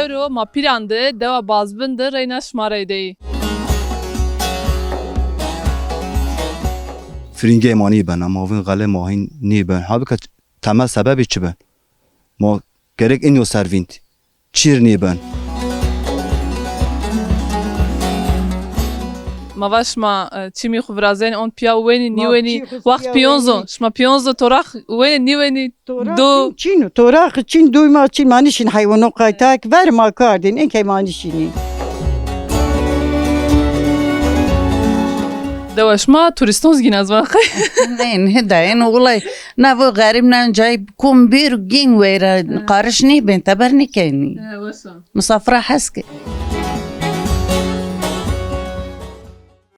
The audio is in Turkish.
euro ma pirandı deva bazbındı reyna şmaraydeyi. فرنگی مانی بن اما وین غله ماهین نی بن ها بک تمام سببی چی بن ما gerek اینو سروینت چیر نی بن Ma vaş ma çimi xuvrazen on piya weni niweni vakt piyonzo şma piyonzo torak weni niweni do Çin torak Çin duyma Çin manişin hayvanı kaytak ver ma kardin en kay manişini. deva şma turiston zginaz va این هداين والله نافو غريب نانجاي كوم بير جين ويرا قارش نيبن تبرني كيني مسافرة حسكي